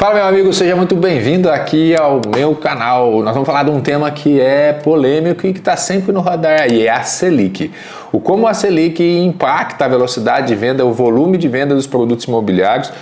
Fala, meu amigo, seja muito bem-vindo aqui ao meu canal. Nós vamos falar de um tema que é polêmico e que está sempre no radar aí, é a Selic. Como a Selic impacta a velocidade de venda, o volume de venda dos produtos imobiliários,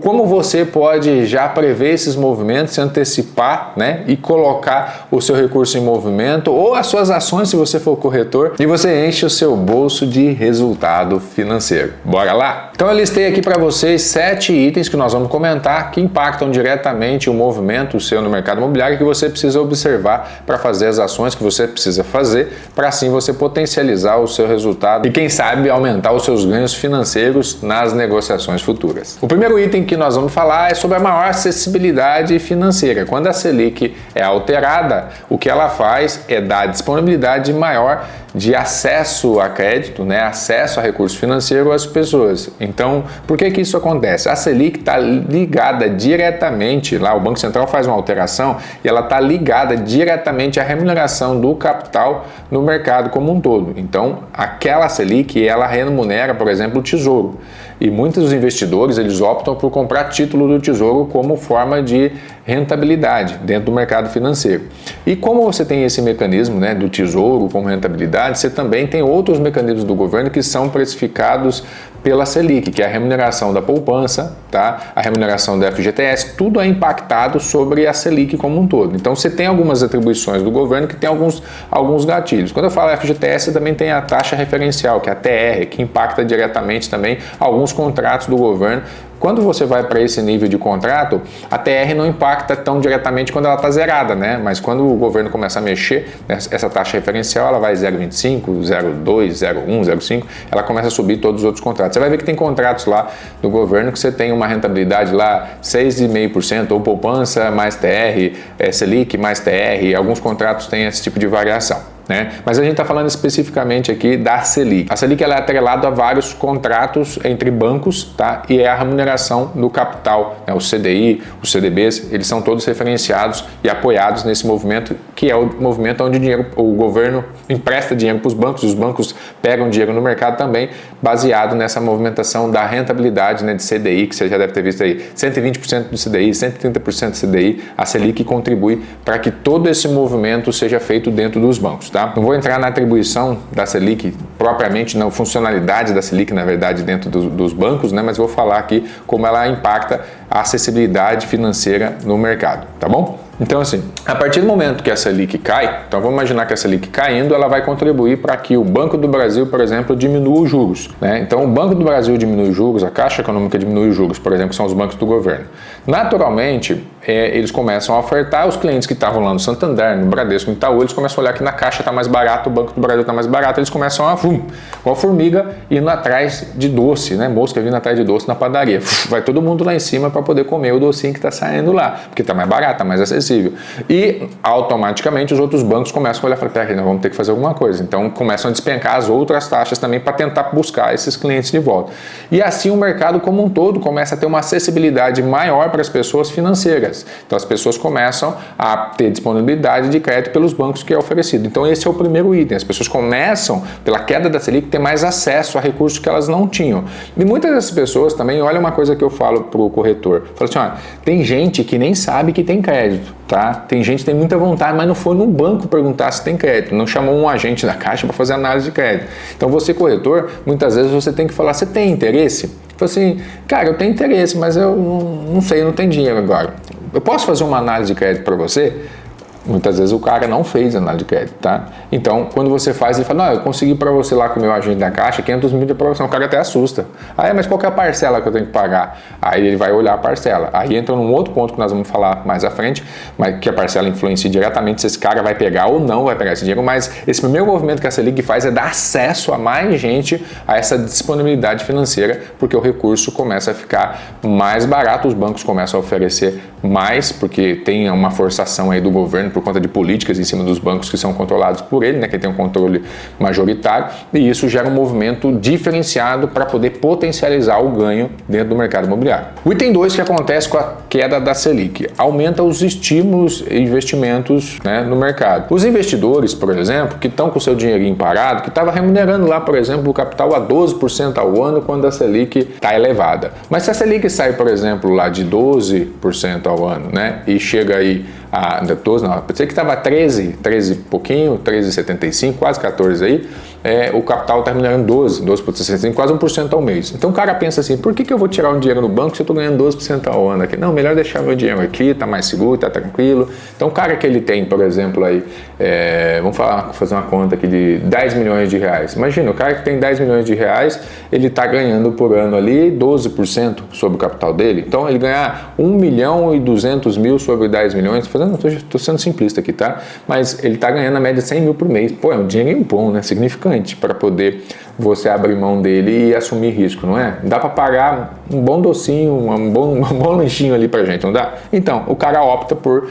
como você pode já prever esses movimentos, se antecipar, né, e colocar o seu recurso em movimento ou as suas ações se você for corretor e você enche o seu bolso de resultado financeiro. Bora lá? Então eu listei aqui para vocês 7 itens que nós vamos comentar que impactam diretamente o movimento seu no mercado imobiliário que você precisa observar para fazer as ações que você precisa fazer para assim você potencializar o seu resultado e quem sabe aumentar os seus ganhos financeiros nas negociações futuras. O primeiro item que nós vamos falar é sobre a maior acessibilidade financeira. Quando a Selic é alterada, o que ela faz é dar disponibilidade maior de acesso a crédito, né, acesso a recurso financeiro às pessoas. Então, por que isso acontece? A Selic está ligada diretamente, lá o Banco Central faz uma alteração e ela está ligada diretamente à remuneração do capital no mercado como um todo. Então, aquela Selic, ela remunera, por exemplo, o Tesouro. E muitos dos investidores, eles optam por comprar título do Tesouro como forma de rentabilidade dentro do mercado financeiro. E como você tem esse mecanismo, né, do Tesouro como rentabilidade, você também tem outros mecanismos do governo que são precificados pela Selic, que é a remuneração da poupança, tá? A remuneração da FGTS, tudo é impactado sobre a Selic como um todo. Então você tem algumas atribuições do governo que tem alguns gatilhos. Quando eu falo FGTS, também tem a taxa referencial, que é a TR, que impacta diretamente também alguns contratos do governo. Quando você vai para esse nível de contrato, a TR não impacta tão diretamente quando ela está zerada, né? Mas quando o governo começa a mexer, essa taxa referencial ela vai 0,25, 0,2, 0,1, 0,5, ela começa a subir todos os outros contratos. Você vai ver que tem contratos lá do governo que você tem uma rentabilidade lá 6,5%, ou poupança mais TR, Selic mais TR, alguns contratos têm esse tipo de variação. Né? Mas a gente está falando especificamente aqui da Selic. A Selic ela é atrelada a vários contratos entre bancos, tá? E é a remuneração do capital, né? O CDI, os CDBs, eles são todos referenciados e apoiados nesse movimento, que é o movimento onde o governo empresta dinheiro para os bancos, os bancos pegam dinheiro no mercado também, baseado nessa movimentação da rentabilidade, né, de CDI, que você já deve ter visto aí, 120% do CDI, 130% do CDI, a Selic contribui para que todo esse movimento seja feito dentro dos bancos, tá? Não vou entrar na atribuição da Selic, propriamente na funcionalidade da Selic, na verdade, dentro dos bancos, né? Mas vou falar aqui como ela impacta a acessibilidade financeira no mercado, tá bom? Então, assim, a partir do momento que a Selic cai, então vamos imaginar que a Selic caindo, ela vai contribuir para que o Banco do Brasil, por exemplo, diminua os juros, né? Então, o Banco do Brasil diminui os juros, a Caixa Econômica diminui os juros, por exemplo, que são os bancos do governo. Naturalmente, eles começam a ofertar os clientes que estavam lá no Santander, no Bradesco, no Itaú, eles começam a olhar que na Caixa está mais barato, o Banco do Brasil está mais barato, eles começam a, com a formiga, indo atrás de doce, né? Mosca vindo atrás de doce na padaria. Vai todo mundo lá em cima para poder comer o docinho que está saindo lá, porque está mais barato, está mais acessível. E automaticamente os outros bancos começam a olhar e falar, peraí, nós vamos ter que fazer alguma coisa. Então começam a despencar as outras taxas também para tentar buscar esses clientes de volta. E assim o mercado como um todo começa a ter uma acessibilidade maior para as pessoas financeiras. Então as pessoas começam a ter disponibilidade de crédito pelos bancos que é oferecido. Então esse é o primeiro item. As pessoas começam, pela queda da Selic, ter mais acesso a recursos que elas não tinham. E muitas dessas pessoas também, olha uma coisa que eu falo para o corretor. Falo assim, ó, tem gente que nem sabe que tem crédito. Tá? Tem gente que tem muita vontade, mas não foi no banco perguntar se tem crédito, não chamou um agente da Caixa para fazer análise de crédito. Então você, corretor, muitas vezes você tem que falar, você tem interesse? Fala assim, cara, eu tenho interesse, mas eu não sei, eu não tenho dinheiro agora. Eu posso fazer uma análise de crédito para você? Muitas vezes o cara não fez análise de crédito, tá? Então, quando você faz, ele fala, não, eu consegui para você lá com o meu agente da Caixa 500 mil de aprovação. O cara até assusta. Aí, mas qual que é a parcela que eu tenho que pagar? Aí ele vai olhar a parcela. Aí entra num outro ponto que nós vamos falar mais à frente, mas que a parcela influencia diretamente se esse cara vai pegar ou não vai pegar esse dinheiro, mas esse primeiro movimento que a Selic faz é dar acesso a mais gente a essa disponibilidade financeira, porque o recurso começa a ficar mais barato, os bancos começam a oferecer mais, porque tem uma forçação aí do governo caindo por conta de políticas em cima dos bancos que são controlados por ele, né, que tem um controle majoritário, e isso gera um movimento diferenciado para poder potencializar o ganho dentro do mercado imobiliário. O item 2 que acontece com a queda da Selic, aumenta os estímulos e investimentos, né, no mercado. Os investidores, por exemplo, que estão com o seu dinheirinho parado, que estava remunerando lá, por exemplo, o capital a 12% ao ano quando a Selic está elevada. Mas se a Selic sai, por exemplo, lá de 12% ao ano, né, e chega aí a 12, não, pensei que estava 13 e pouquinho, 13,75, quase 14 aí, o capital está remunerando 12,65, quase 1% ao mês. Então o cara pensa assim, por que eu vou tirar um dinheiro no banco se eu estou ganhando 12% ao ano aqui? Não, melhor deixar meu dinheiro aqui, tá mais seguro, tá tranquilo. Então o cara que ele tem, por exemplo, aí, vamos fazer uma conta aqui de 10 milhões de reais. Imagina, o cara que tem 10 milhões de reais, ele está ganhando por ano ali 12% sobre o capital dele. Então ele ganhar 1.200.000 sobre 10 milhões, estou sendo simplista aqui, tá? Mas ele está ganhando a média de 100 mil por mês. Pô, é um dinheirinho bom, né? Significante para poder você abrir mão dele e assumir risco, não é? Dá para pagar um bom docinho, um bom lanchinho ali pra gente, não dá? Então, o cara opta por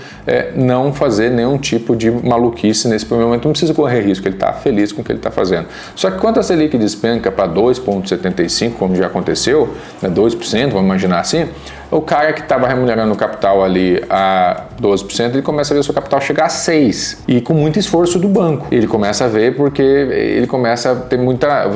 não fazer nenhum tipo de maluquice nesse primeiro momento, não precisa correr risco, ele está feliz com o que ele está fazendo. Só que quando a Selic despenca para 2,75, como já aconteceu, né, 2%, vamos imaginar assim, o cara que estava remunerando o capital ali a 12%, ele começa a ver o seu capital chegar a 6%, e com muito esforço do banco. Ele começa a ver porque ele começa a ter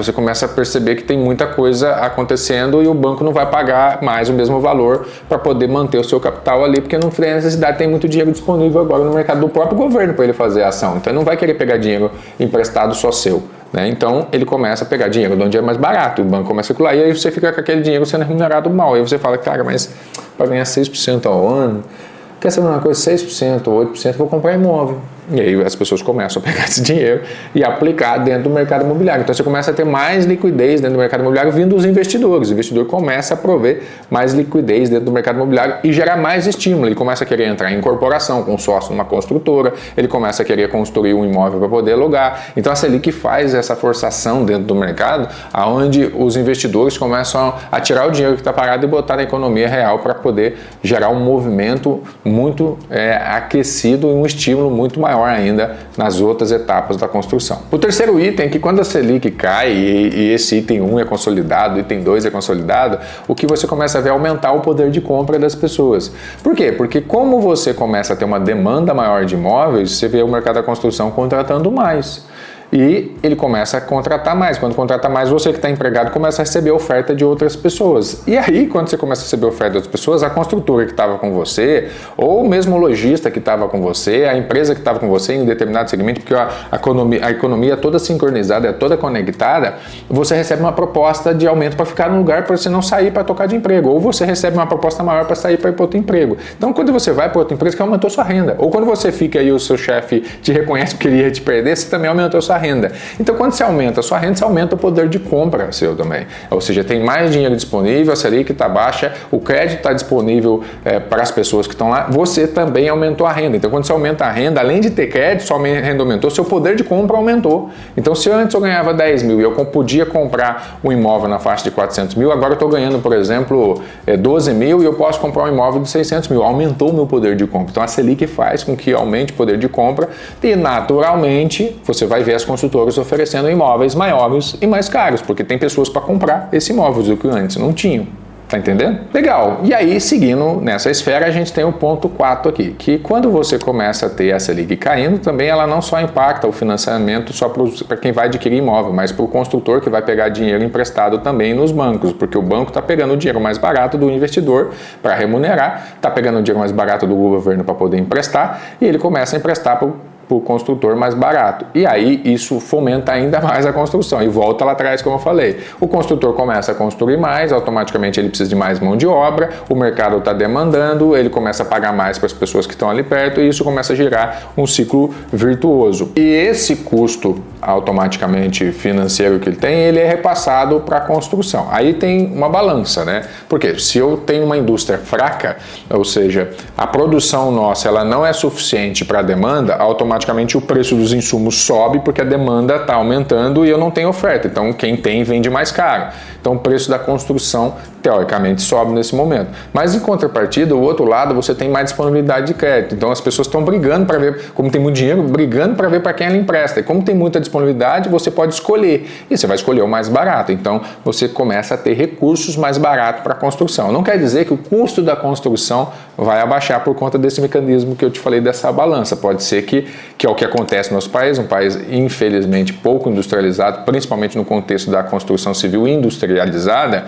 você começa a perceber que tem muita coisa acontecendo e o banco não vai pagar mais o mesmo valor para poder manter o seu capital ali, porque não tem necessidade, tem muito dinheiro disponível agora no mercado do próprio governo para ele fazer a ação. Então ele não vai querer pegar dinheiro emprestado só seu. Né? Então ele começa a pegar dinheiro de onde é mais barato, o banco começa a circular e aí você fica com aquele dinheiro sendo remunerado mal. Aí você fala, cara, mas para ganhar 6% ao ano, quer saber uma coisa, 6% ou 8%, vou comprar imóvel. E aí as pessoas começam a pegar esse dinheiro e aplicar dentro do mercado imobiliário. Então você começa a ter mais liquidez dentro do mercado imobiliário vindo dos investidores. O investidor começa a prover mais liquidez dentro do mercado imobiliário e gerar mais estímulo. Ele começa a querer entrar em incorporação, com sócio numa construtora, ele começa a querer construir um imóvel para poder alugar. Então a Selic faz essa forçação dentro do mercado, onde os investidores começam a tirar o dinheiro que está parado e botar na economia real para poder gerar um movimento muito aquecido e um estímulo muito maior ainda nas outras etapas da construção. O terceiro item é que quando a Selic cai, e esse item 1 é consolidado, o item 2 é consolidado, o que você começa a ver é aumentar o poder de compra das pessoas. Por quê? Porque como você começa a ter uma demanda maior de imóveis, você vê o mercado da construção contratando mais. E ele começa a contratar mais. Quando contrata mais, você que está empregado começa a receber oferta de outras pessoas. E aí, quando você começa a receber oferta de outras pessoas, a construtora que estava com você, ou mesmo o lojista que estava com você, a empresa que estava com você em determinado segmento, porque a economia é toda sincronizada, é toda conectada, você recebe uma proposta de aumento para ficar no lugar para você não sair para trocar de emprego. Ou você recebe uma proposta maior para sair para ir para outro emprego. Então, quando você vai para outra empresa, que aumentou sua renda. Ou quando você fica aí, o seu chefe te reconhece porque ele ia te perder, você também aumentou sua renda. Então, quando você aumenta a sua renda, você aumenta o poder de compra seu também. Ou seja, tem mais dinheiro disponível, a Selic está baixa, o crédito está disponível para as pessoas que estão lá, você também aumentou a renda. Então, quando você aumenta a renda, além de ter crédito, sua renda aumentou, seu poder de compra aumentou. Então, se antes eu ganhava 10 mil e eu podia comprar um imóvel na faixa de 400 mil, agora eu estou ganhando, por exemplo, 12 mil e eu posso comprar um imóvel de 600 mil. Aumentou o meu poder de compra. Então, a Selic faz com que aumente o poder de compra e, naturalmente, você vai ver as construtoras oferecendo imóveis maiores e mais caros, porque tem pessoas para comprar esse imóvel do que antes não tinham. Tá entendendo? Legal. E aí, seguindo nessa esfera, a gente tem o ponto 4 aqui, que quando você começa a ter a Selic caindo, também ela não só impacta o financiamento só para quem vai adquirir imóvel, mas para o construtor que vai pegar dinheiro emprestado também nos bancos, porque o banco está pegando o dinheiro mais barato do investidor para remunerar, está pegando o dinheiro mais barato do governo para poder emprestar, e ele começa a emprestar para o construtor mais barato. E aí isso fomenta ainda mais a construção. E volta lá atrás, como eu falei. O construtor começa a construir mais, automaticamente ele precisa de mais mão de obra, o mercado está demandando, ele começa a pagar mais para as pessoas que estão ali perto e isso começa a girar um ciclo virtuoso. E esse custo automaticamente financeiro que ele tem, ele é repassado para a construção. Aí tem uma balança, né? Porque se eu tenho uma indústria fraca, ou seja, a produção nossa ela não é suficiente para a demanda, automaticamente o preço dos insumos sobe porque a demanda está aumentando e eu não tenho oferta. Então quem tem vende mais caro. Então o preço da construção teoricamente sobe nesse momento. Mas em contrapartida, o outro lado, você tem mais disponibilidade de crédito. Então as pessoas estão brigando para ver, como tem muito dinheiro, brigando para ver para quem ela empresta. E como tem muita disponibilidade, você pode escolher. E você vai escolher o mais barato. Então você começa a ter recursos mais baratos para a construção. Não quer dizer que o custo da construção vai abaixar por conta desse mecanismo que eu te falei dessa balança. Pode ser que é o que acontece no nosso país, um país infelizmente pouco industrializado, principalmente no contexto da construção civil industrializada,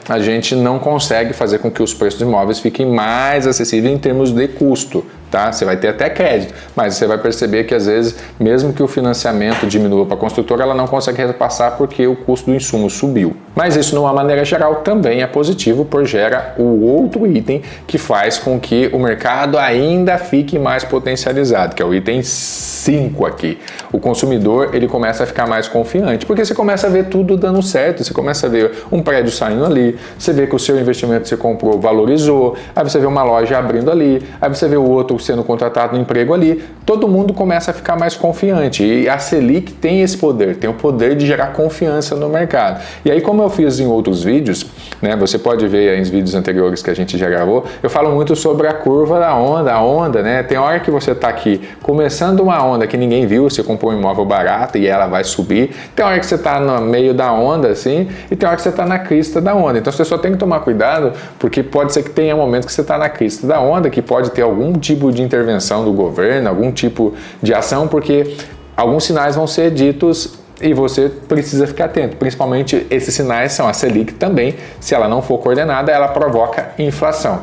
a gente não consegue fazer com que os preços dos imóveis fiquem mais acessíveis em termos de custo. Tá? Você vai ter até crédito, mas você vai perceber que às vezes, mesmo que o financiamento diminua para a construtora, ela não consegue repassar porque o custo do insumo subiu. Mas isso, de uma maneira geral, também é positivo, porque gera o outro item que faz com que o mercado ainda fique mais potencializado, que é o item 5 aqui. O consumidor, ele começa a ficar mais confiante, porque você começa a ver tudo dando certo, você começa a ver um prédio saindo ali, você vê que o seu investimento que você comprou valorizou, aí você vê uma loja abrindo ali, aí você vê o outro sendo contratado no emprego ali, todo mundo começa a ficar mais confiante. E a Selic tem esse poder, tem o poder de gerar confiança no mercado. E aí, como eu fiz em outros vídeos, né, você pode ver em vídeos anteriores que a gente já gravou, eu falo muito sobre a curva da onda, a onda, né? Tem hora que você está aqui começando uma onda que ninguém viu, você comprou um imóvel barato e ela vai subir, tem hora que você está no meio da onda, assim, e tem hora que você está na crista da onda. Então você só tem que tomar cuidado, porque pode ser que tenha momentos que você está na crista da onda, que pode ter algum tipo de intervenção do governo, algum tipo de ação, porque alguns sinais vão ser ditos e você precisa ficar atento. Principalmente esses sinais são a Selic também, se ela não for coordenada, ela provoca inflação.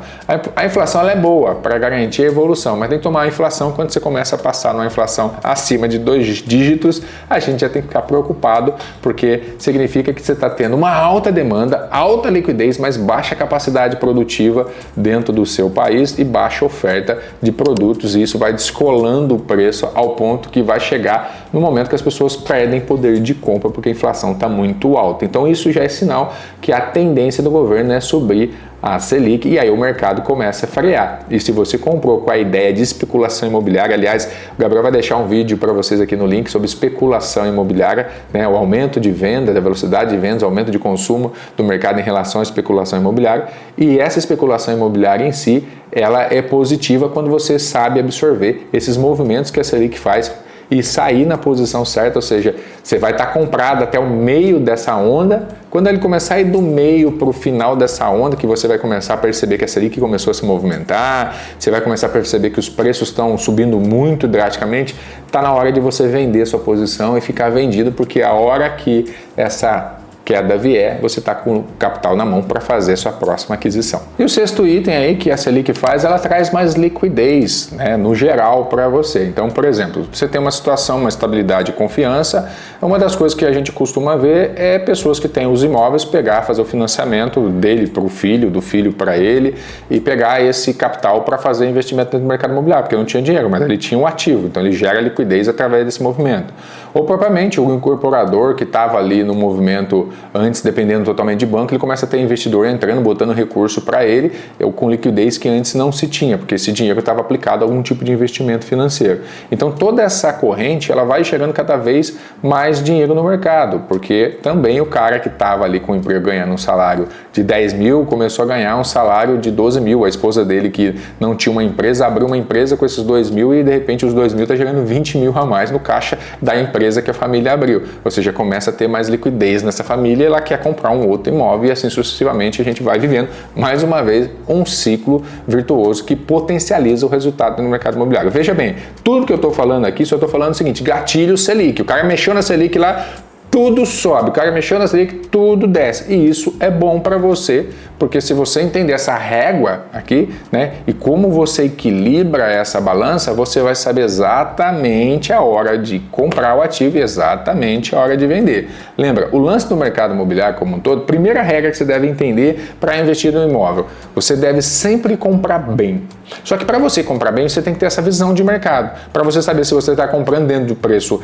A inflação ela é boa para garantir a evolução, mas tem que tomar a inflação quando você começa a passar numa inflação acima de 2 dígitos, a gente já tem que ficar preocupado, porque significa que você está tendo uma alta demanda, alta liquidez, mas baixa capacidade produtiva dentro do seu país e baixa oferta de produtos, e isso vai descolando o preço ao ponto que vai chegar no momento que as pessoas perdem poder de compra porque a inflação está muito alta. Então isso já é sinal que a tendência do governo é subir a Selic, e aí o mercado começa a frear. E se você comprou com a ideia de especulação imobiliária, aliás, o Gabriel vai deixar um vídeo para vocês aqui no link sobre especulação imobiliária, né, o aumento de venda, da velocidade de vendas, o aumento de consumo do mercado em relação à especulação imobiliária, e essa especulação imobiliária em si, ela é positiva quando você sabe absorver esses movimentos que a Selic faz e sair na posição certa, ou seja, você vai estar comprado até o meio dessa onda. Quando ele começar a ir do meio para o final dessa onda, que você vai começar a perceber que a Selic começou a se movimentar, você vai começar a perceber que os preços estão subindo muito drasticamente, está na hora de você vender sua posição e ficar vendido, porque a hora que essa queda vier, você está com o capital na mão para fazer sua próxima aquisição. E o sexto item aí que a Selic faz, ela traz mais liquidez, né, no geral para você. Então, por exemplo, você tem uma situação, uma estabilidade e confiança, uma das coisas que a gente costuma ver é pessoas que têm os imóveis pegar, fazer o financiamento dele para o filho, do filho para ele, e pegar esse capital para fazer investimento dentro do mercado imobiliário, porque não tinha dinheiro, mas ele tinha um ativo, então ele gera liquidez através desse movimento. Ou propriamente o incorporador que estava ali no movimento antes, dependendo totalmente de banco, ele começa a ter investidor entrando, botando recurso para ele, com liquidez que antes não se tinha, porque esse dinheiro estava aplicado a algum tipo de investimento financeiro. Então toda essa corrente, ela vai gerando cada vez mais dinheiro no mercado, porque também o cara que estava ali com o emprego ganhando um salário de 10 mil, começou a ganhar um salário de 12 mil. A esposa dele, que não tinha uma empresa, abriu uma empresa com esses 2 mil e de repente os 2 mil está gerando 20 mil a mais no caixa da empresa que a família abriu. Ou seja, começa a ter mais liquidez nessa família, ela quer comprar um outro imóvel e assim sucessivamente a gente vai vivendo, mais uma vez, um ciclo virtuoso que potencializa o resultado no mercado imobiliário. Veja bem, tudo que eu estou falando aqui, só estou falando o seguinte: gatilho Selic. O cara mexeu na Selic lá, tudo sobe, o cara mexeu na Selic, tudo desce, e isso é bom para você, porque se você entender essa régua aqui, né, e como você equilibra essa balança, você vai saber exatamente a hora de comprar o ativo e exatamente a hora de vender. Lembra, o lance do mercado imobiliário como um todo, primeira regra que você deve entender para investir no imóvel: você deve sempre comprar bem. Só que para você comprar bem, você tem que ter essa visão de mercado, para você saber se você está comprando dentro do preço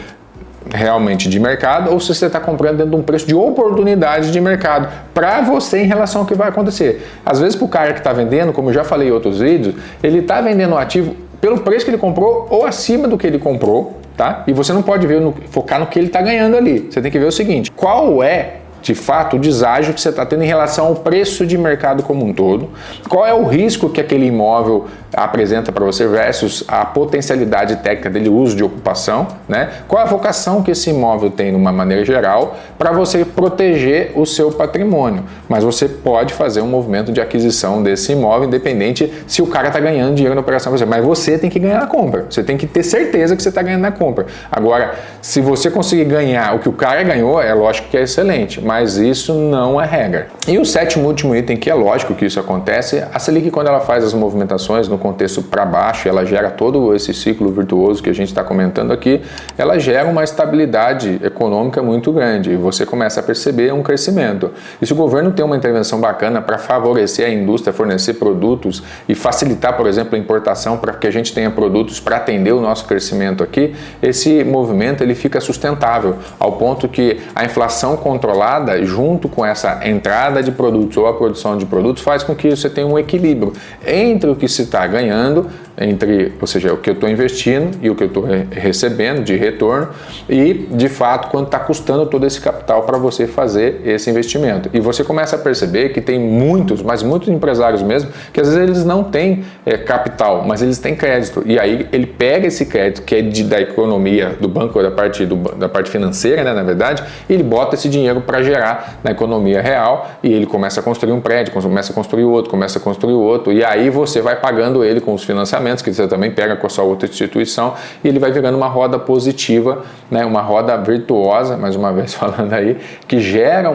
realmente de mercado ou se você está comprando dentro de um preço de oportunidade de mercado para você em relação ao que vai acontecer. Às vezes, para o cara que está vendendo, como eu já falei em outros vídeos, ele está vendendo um ativo pelo preço que ele comprou ou acima do que ele comprou, tá? E você não pode ver focar no que ele está ganhando ali. Você tem que ver o seguinte: qual é de fato, o deságio que você está tendo em relação ao preço de mercado como um todo, qual é o risco que aquele imóvel apresenta para você versus a potencialidade técnica dele, uso de ocupação, né? Qual a vocação que esse imóvel tem de uma maneira geral para você proteger o seu patrimônio. Mas você pode fazer um movimento de aquisição desse imóvel, independente se o cara está ganhando dinheiro na operação para você. Mas você tem que ganhar na compra. Você tem que ter certeza que você está ganhando na compra. Agora, se você conseguir ganhar o que o cara ganhou, é lógico que é excelente, mas isso não é regra. E o sétimo último item, que é lógico que isso acontece, a Selic, quando ela faz as movimentações no contexto para baixo, ela gera todo esse ciclo virtuoso que a gente está comentando aqui, ela gera uma estabilidade econômica muito grande e você começa a perceber um crescimento. E se o governo tem uma intervenção bacana para favorecer a indústria, fornecer produtos e facilitar, por exemplo, a importação para que a gente tenha produtos para atender o nosso crescimento aqui, esse movimento ele fica sustentável, ao ponto que a inflação controlada, junto com essa entrada de produtos ou a produção de produtos, faz com que você tenha um equilíbrio entre o que se está ganhando, ou seja, o que eu estou investindo e o que eu estou recebendo de retorno e, de fato, quanto está custando todo esse capital para você fazer esse investimento. E você começa a perceber que tem muitos empresários mesmo, que às vezes eles não têm capital, mas eles têm crédito. E aí ele pega esse crédito, que é da economia do banco, da parte financeira, né, na verdade, e ele bota esse dinheiro para gerar na economia real e ele começa a construir um prédio, começa a construir outro, e aí você vai pagando ele com os financiamentos, que você também pega com a sua outra instituição, e ele vai virando uma roda positiva, né, uma roda virtuosa, mais uma vez falando aí, que gera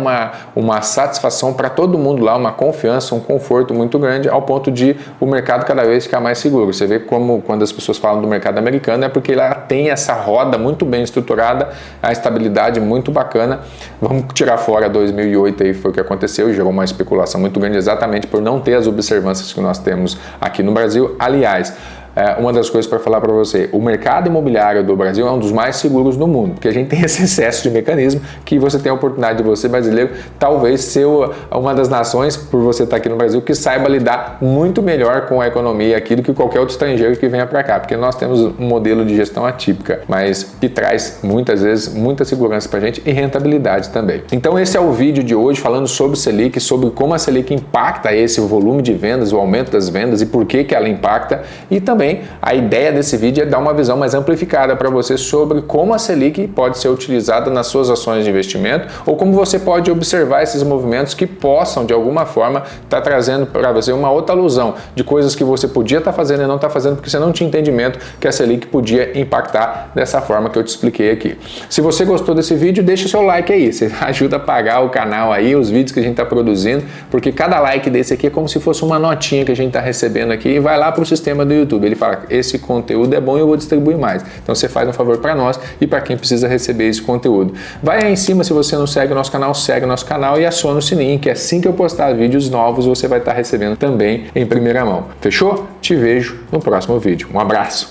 uma satisfação para todo mundo lá, uma confiança, um conforto muito grande, ao ponto de o mercado cada vez ficar mais seguro. Você vê como quando as pessoas falam do mercado americano é porque ela tem essa roda muito bem estruturada, a estabilidade muito bacana. Vamos tirar fora 2008 aí, foi o que aconteceu, gerou uma especulação muito grande exatamente por não ter as observâncias que nós temos aqui no Brasil. Aliás, uma das coisas para falar para você, o mercado imobiliário do Brasil é um dos mais seguros do mundo, porque a gente tem esse excesso de mecanismo que você tem a oportunidade de você, brasileiro, talvez ser uma das nações, por você estar aqui no Brasil, que saiba lidar muito melhor com a economia aqui do que qualquer outro estrangeiro que venha para cá, porque nós temos um modelo de gestão atípica, mas que traz muitas vezes muita segurança para a gente e rentabilidade também. Então esse é o vídeo de hoje falando sobre Selic, sobre como a Selic impacta esse volume de vendas, o aumento das vendas e por que ela impacta, e também a ideia desse vídeo é dar uma visão mais amplificada para você sobre como a Selic pode ser utilizada nas suas ações de investimento ou como você pode observar esses movimentos que possam, de alguma forma, estar trazendo para você uma outra alusão de coisas que você podia estar fazendo e não está fazendo porque você não tinha entendimento que a Selic podia impactar dessa forma que eu te expliquei aqui. Se você gostou desse vídeo, deixa o seu like aí, você ajuda a pagar o canal aí, os vídeos que a gente está produzindo, porque cada like desse aqui é como se fosse uma notinha que a gente está recebendo aqui e vai lá para o sistema do YouTube. Ele fala, esse conteúdo é bom e eu vou distribuir mais. Então você faz um favor para nós e para quem precisa receber esse conteúdo. Vai aí em cima, se você não segue o nosso canal, segue o nosso canal e aciona o sininho, que assim que eu postar vídeos novos, você vai estar recebendo também em primeira mão. Fechou? Te vejo no próximo vídeo. Um abraço!